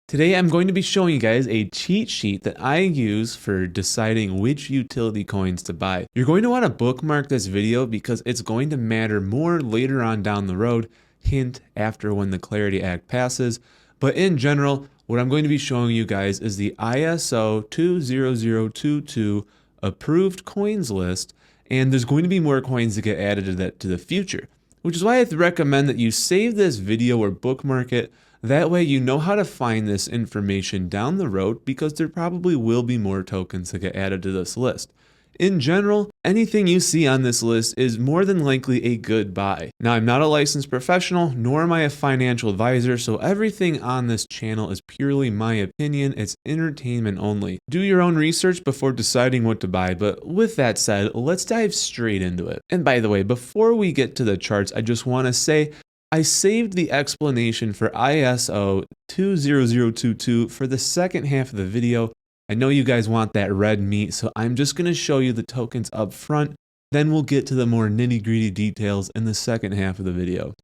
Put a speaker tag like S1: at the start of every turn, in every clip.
S1: Today I'm going to be showing you guys a cheat sheet that I use for deciding which utility coins to buy. You're going to want to bookmark this video because it's going to matter more later on down the road, hint after when the Clarity Act passes. But in general, what I'm going to be showing you guys is the ISO 20022 approved coins list, and there's going to be more coins that get added to the future, which is why I recommend that you save this video or bookmark it. That way you know how to find this information down the road because there probably will be more tokens that get added to this list. In general, anything you see on this list is more than likely a good buy. Now, I'm not a licensed professional, nor am I a financial advisor, so everything on this channel is purely my opinion. It's entertainment only. Do your own research before deciding what to buy, but with that said, let's dive straight into it. And by the way, before we get to the charts, I just want to say, I saved the explanation for ISO 20022 for the second half of the video. I know you guys want that red meat, so I'm just going to show you the tokens up front, then we'll get to the more nitty-gritty details in the second half of the video.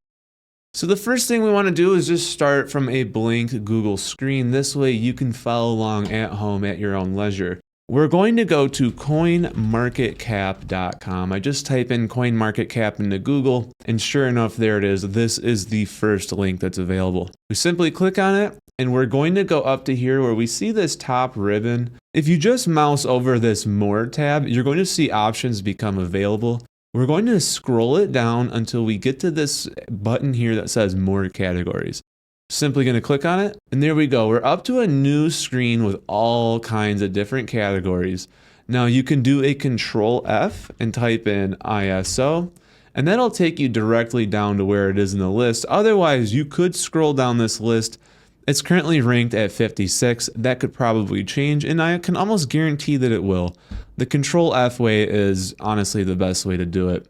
S1: So the first thing we want to do is just start from a blank Google screen. This way you can follow along at home at your own leisure. We're going to go to CoinMarketCap.com. I just type in CoinMarketCap into Google, and sure enough, there it is. This is the first link that's available. We simply click on it, and we're going to go up to here where we see this top ribbon. If you just mouse over this More tab, you're going to see options become available. We're going to scroll it down until we get to this button here that says More Categories. Simply going to click on it, and there we go. We're up to a new screen with all kinds of different categories. Now you can do a Control F and type in ISO, and that'll take you directly down to where it is in the list. Otherwise, you could scroll down this list. It's currently ranked at 56. That could probably change, and I can almost guarantee that it will. The Control F way is honestly the best way to do it.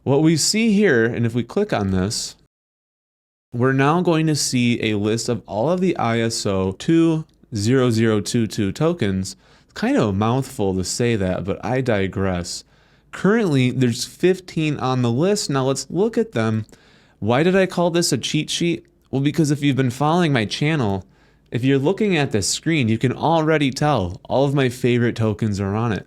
S1: What we see here, and if we click on this, we're now going to see a list of all of the ISO 20022 tokens. It's kind of a mouthful to say that, but I digress. Currently, there's 15 on the list. Now let's look at them. Why did I call this a cheat sheet? Well, because if you've been following my channel, if you're looking at this screen, you can already tell all of my favorite tokens are on it.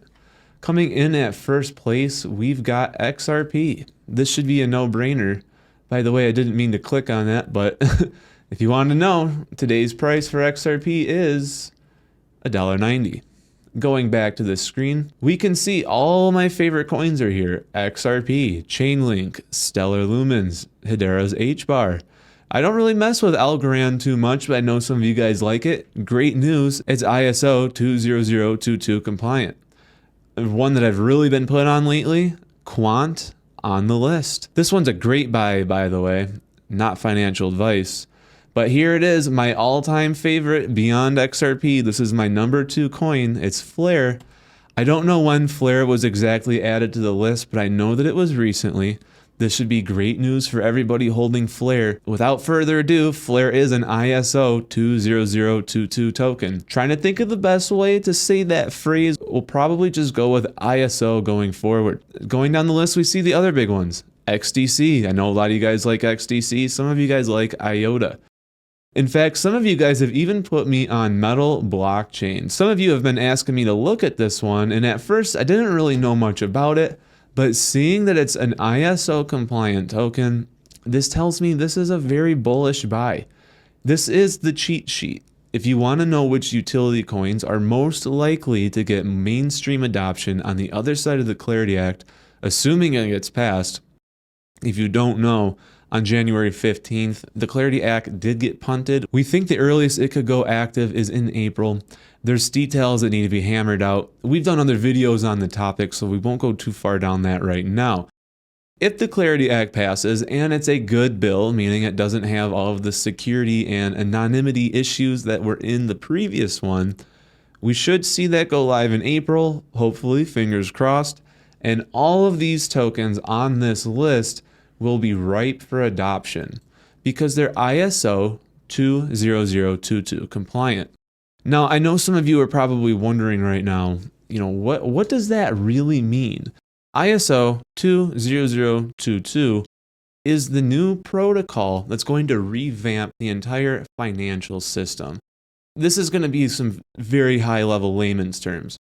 S1: Coming in at first place, we've got XRP. This should be a no-brainer. By the way, I didn't mean to click on that, but if you want to know, today's price for XRP is $1.90. Going back to this screen, we can see all my favorite coins are here. XRP, Chainlink, Stellar Lumens, Hedera's HBAR. I don't really mess with Algorand too much, but I know some of you guys like it. Great news, it's ISO 20022 compliant. One that I've really been put on lately, Quant, on the list. This one's a great buy, by the way, not financial advice. But here it is, my all-time favorite beyond XRP. This is my number 2 coin. It's Flare. I don't know when Flare was exactly added to the list, but I know that it was recently. This should be great news for everybody holding Flare. Without further ado, Flare is an ISO 20022 token. Trying to think of the best way to say that phrase, we'll probably just go with ISO going forward. Going down the list, we see the other big ones. XDC. I know a lot of you guys like XDC. Some of you guys like IOTA. In fact, some of you guys have even put me on Metal blockchain. Some of you have been asking me to look at this one, and at first I didn't really know much about it. But seeing that it's an ISO compliant token, this tells me this is a very bullish buy. This is the cheat sheet. If you want to know which utility coins are most likely to get mainstream adoption on the other side of the Clarity Act, assuming it gets passed, if you don't know, on January 15th, the Clarity Act did get punted. We think the earliest it could go active is in April. There's details that need to be hammered out. We've done other videos on the topic, so we won't go too far down that right now. If the Clarity Act passes and it's a good bill, meaning it doesn't have all of the security and anonymity issues that were in the previous one, we should see that go live in April, hopefully, fingers crossed, and all of these tokens on this list will be ripe for adoption because they're ISO 20022 compliant. Now, I know some of you are probably wondering right now, what does that really mean? ISO 20022 is the new protocol that's going to revamp the entire financial system. this is going to be some very high level layman's terms.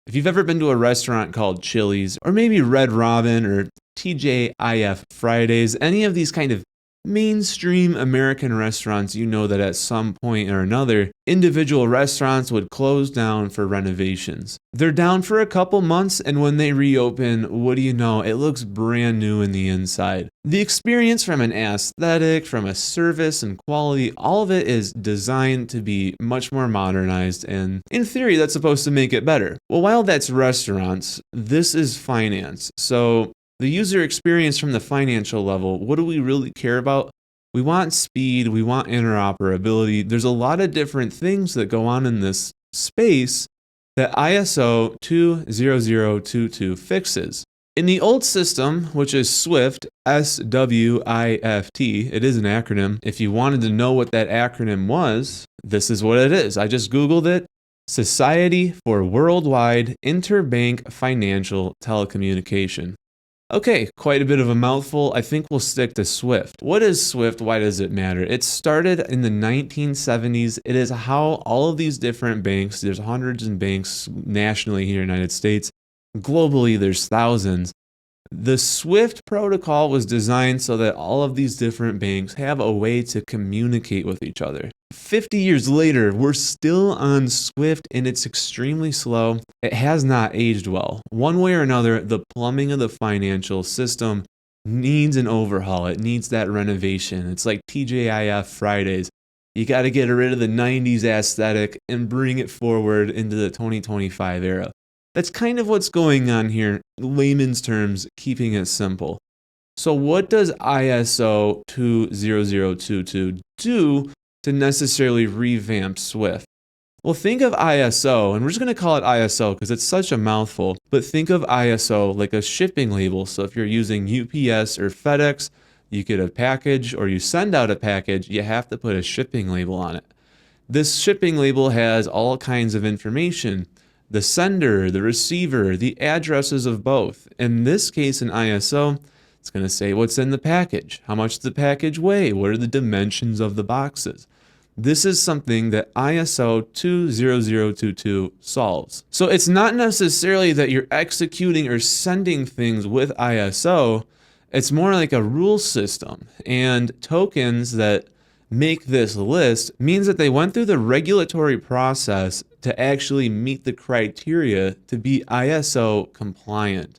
S1: If you've ever been to a restaurant called Chili's, or maybe Red Robin or TGIF Fridays, any of these kind of mainstream American restaurants, you know that at some point or another, individual restaurants would close down for renovations. They're down for a couple months, and when they reopen, what do you know? It looks brand new in the inside. The experience from an aesthetic, from a service and quality, all of it is designed to be much more modernized, and in theory, that's supposed to make it better. Well, while that's restaurants, this is finance. So the user experience from the financial level, what do we really care about? We want speed, we want interoperability. There's a lot of different things that go on in this space that ISO 20022 fixes. In the old system, which is SWIFT, SWIFT, it is an acronym. If you wanted to know what that acronym was, this is what it is. I just Googled it. Society for Worldwide Interbank Financial Telecommunication. Okay, quite a bit of a mouthful. I think we'll stick to SWIFT. What is SWIFT? Why does it matter? It started in the 1970s. It is how all of these different banks, there's hundreds of banks nationally here in the United States. Globally, there's thousands. The SWIFT protocol was designed so that all of these different banks have a way to communicate with each other. 50 years later, we're still on SWIFT and it's extremely slow. It has not aged well. One way or another, the plumbing of the financial system needs an overhaul. It needs that renovation. It's like TGIF Fridays. You got to get rid of the 90s aesthetic and bring it forward into the 2025 era. That's kind of what's going on here, layman's terms, keeping it simple. So what does ISO 20022 do to necessarily revamp SWIFT? Well, think of ISO, and we're just going to call it ISO because it's such a mouthful, but think of ISO like a shipping label. So if you're using UPS or FedEx, you get a package or you send out a package, you have to put a shipping label on it. This shipping label has all kinds of information. The sender, the receiver, the addresses of both. In this case, in ISO, it's going to say what's in the package, how much does the package weigh, what are the dimensions of the boxes. This is something that ISO 20022 solves. So it's not necessarily that you're executing or sending things with ISO, it's more like a rule system. And tokens that make this list means that they went through the regulatory process to actually meet the criteria to be ISO compliant.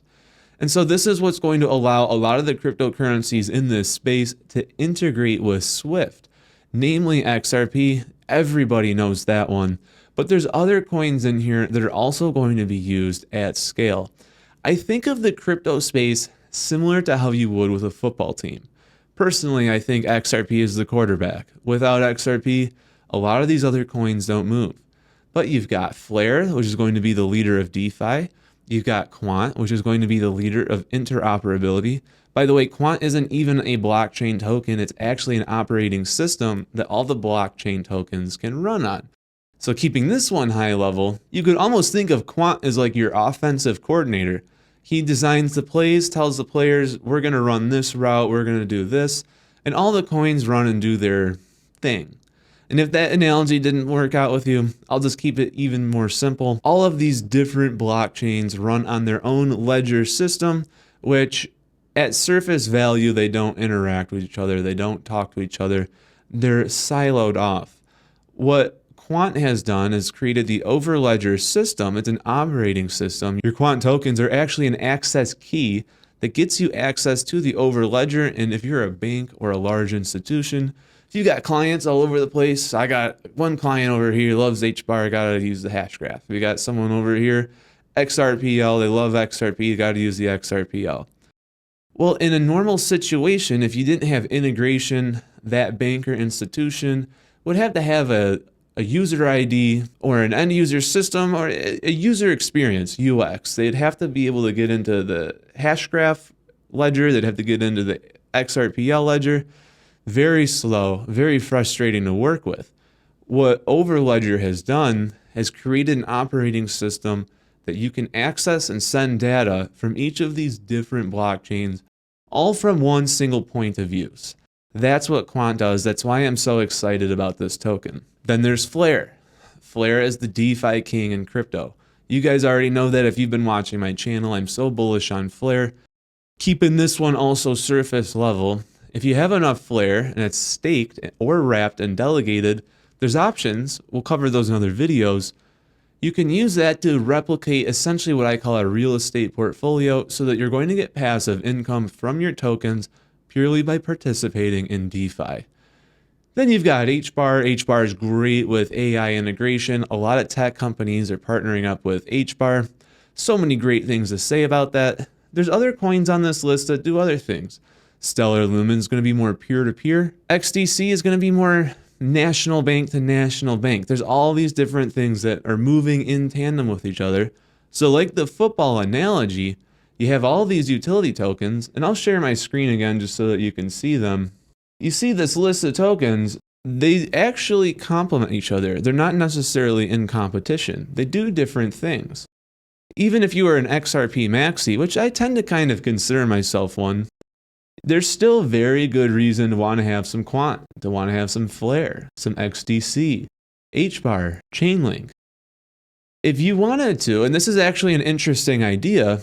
S1: And so this is what's going to allow a lot of the cryptocurrencies in this space to integrate with SWIFT, namely XRP. Everybody knows that one, but there's other coins in here that are also going to be used at scale. I think of the crypto space similar to how you would with a football team. Personally, I think XRP is the quarterback. Without XRP, a lot of these other coins don't move. But you've got Flare, which is going to be the leader of DeFi. You've got Quant, which is going to be the leader of interoperability. By the way, Quant isn't even a blockchain token. It's actually an operating system that all the blockchain tokens can run on. So keeping this one high level, you could almost think of Quant as like your offensive coordinator. He designs the plays, tells the players, we're going to run this route, we're going to do this, and all the coins run and do their thing. And if that analogy didn't work out with you, I'll just keep it even more simple. All of these different blockchains run on their own ledger system, which at surface value, they don't interact with each other. They don't talk to each other. They're siloed off. What Quant has done is created the overledger system. It's an operating system. Your Quant tokens are actually an access key that gets you access to the overledger. And if you're a bank or a large institution, if you got clients all over the place, I got one client over here loves HBAR, gotta use the hash graph. We got someone over here, XRPL, they love XRP, gotta use the XRPL. Well, in a normal situation, if you didn't have integration, that bank or institution would have to have a user ID or an end user system or a user experience, UX. They'd have to be able to get into the hash graph ledger, they'd have to get into the XRPL ledger. Very slow, very frustrating to work with. What Overledger has done has created an operating system that you can access and send data from each of these different blockchains, all from one single point of use. That's what Quant does. That's why I'm so excited about this token. Then there's Flare. Flare as the DeFi king in crypto. You guys already know that if you've been watching my channel. I'm so bullish on Flare. Keeping this one also surface level. If you have enough Flare and it's staked or wrapped and delegated, there's options. We'll cover those in other videos. You can use that to replicate essentially what I call a real estate portfolio so that you're going to get passive income from your tokens purely by participating in DeFi. Then you've got HBAR. HBAR is great with AI integration. A lot of tech companies are partnering up with HBAR. So many great things to say about that. There's other coins on this list that do other things. Stellar Lumen is going to be more peer-to-peer. XDC is going to be more national bank to national bank. There's all these different things that are moving in tandem with each other. So like the football analogy, you have all these utility tokens, and I'll share my screen again just so that you can see them. You see this list of tokens, they actually complement each other. They're not necessarily in competition. They do different things. Even if you are an XRP maxi, which I tend to kind of consider myself one, there's still very good reason to want to have some Quant, to want to have some Flare, some XDC, HBAR, Chainlink. If you wanted to, and this is actually an interesting idea,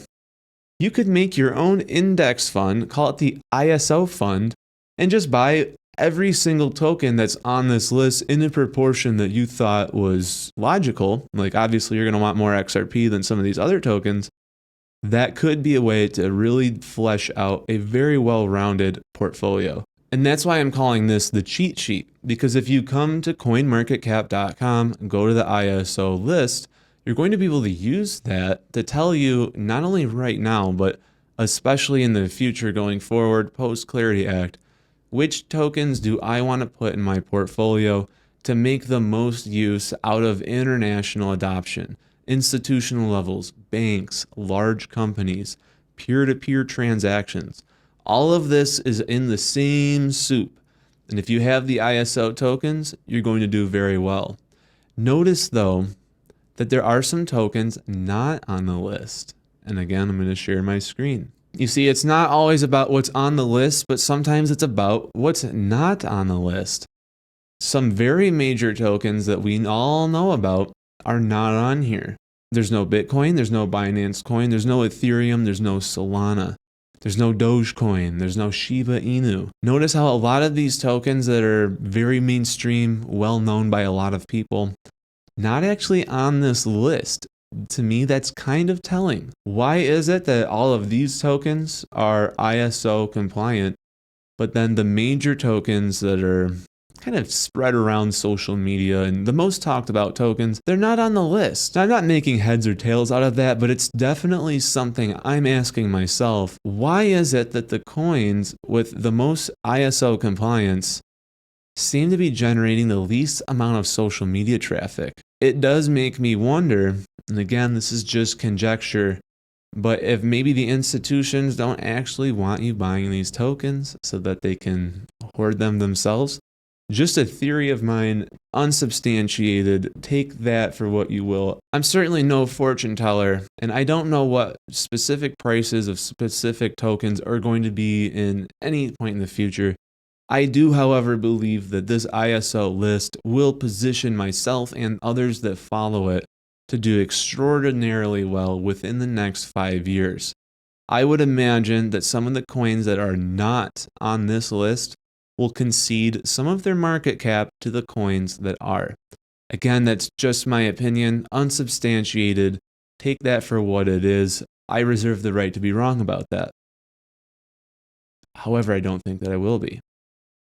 S1: you could make your own index fund, call it the ISO fund, and just buy every single token that's on this list in a proportion that you thought was logical. Like obviously you're going to want more XRP than some of these other tokens. That could be a way to really flesh out a very well-rounded portfolio. And that's why I'm calling this the cheat sheet, because if you come to CoinMarketCap.com, go to the ISO list, you're going to be able to use that to tell you not only right now, but especially in the future going forward, post-Clarity Act, which tokens do I want to put in my portfolio to make the most use out of international adoption, institutional levels, banks, large companies, peer-to-peer transactions. All of this is in the same soup. And if you have the ISO tokens, you're going to do very well. Notice though, that there are some tokens not on the list. And again, I'm going to share my screen. You see, it's not always about what's on the list, but sometimes it's about what's not on the list. Some very major tokens that we all know about are not on here. There's no Bitcoin, there's no Binance Coin, there's no Ethereum, there's no Solana, there's no Dogecoin, there's no Shiba Inu. Notice how a lot of these tokens that are very mainstream, well known by a lot of people, not actually on this list. To me, that's kind of telling. Why is it that all of these tokens are ISO compliant, but then the major tokens that are kind of spread around social media and the most talked about tokens, they're not on the list? I'm not making heads or tails out of that, but it's definitely something I'm asking myself. Why is it that the coins with the most ISO compliance seem to be generating the least amount of social media traffic? It does make me wonder, and again, this is just conjecture, but if maybe the institutions don't actually want you buying these tokens so that they can hoard them themselves. Just a theory of mine, unsubstantiated, take that for what you will. I'm certainly no fortune teller, and I don't know what specific prices of specific tokens are going to be in any point in the future. I do, however, believe that this ISO list will position myself and others that follow it to do extraordinarily well within the next 5 years. I would imagine that some of the coins that are not on this list will concede some of their market cap to the coins that are. Again, that's just my opinion, unsubstantiated. Take that for what it is. I reserve the right to be wrong about that. However, I don't think that I will be.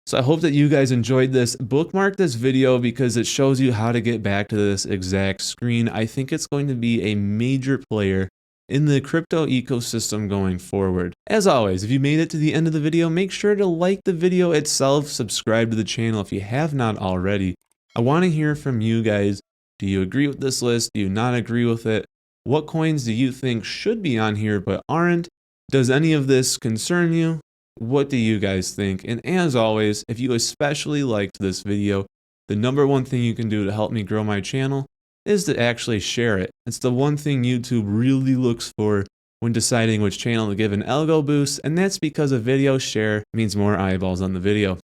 S1: So I hope that you guys enjoyed this. Bookmark this video because it shows you how to get back to this exact screen. I think it's going to be a major player in the crypto ecosystem going forward. As always, if you made it to the end of the video, make sure to like the video itself, subscribe to the channel if you have not already. I want to hear from you guys. Do you agree with this list? Do you not agree with it? What coins do you think should be on here but aren't? Does any of this concern you? What do you guys think? And as always, if you especially liked this video, the number one thing you can do to help me grow my channel is to actually share it. It's the one thing YouTube really looks for when deciding which channel to give an algo boost, and that's because a video share means more eyeballs on the video.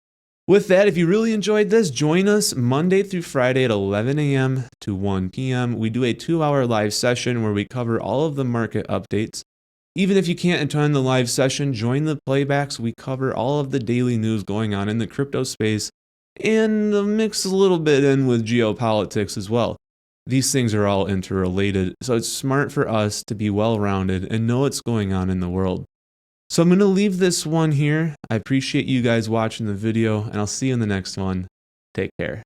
S1: With that, if you really enjoyed this, join us Monday through Friday at 11 a.m. to 1 p.m. We do a 2-hour live session where we cover all of the market updates. Even if you can't attend the live session, join the playbacks. We cover all of the daily news going on in the crypto space and mix a little bit in with geopolitics as well. These things are all interrelated, so it's smart for us to be well-rounded and know what's going on in the world. So I'm going to leave this one here. I appreciate you guys watching the video, and I'll see you in the next one. Take care.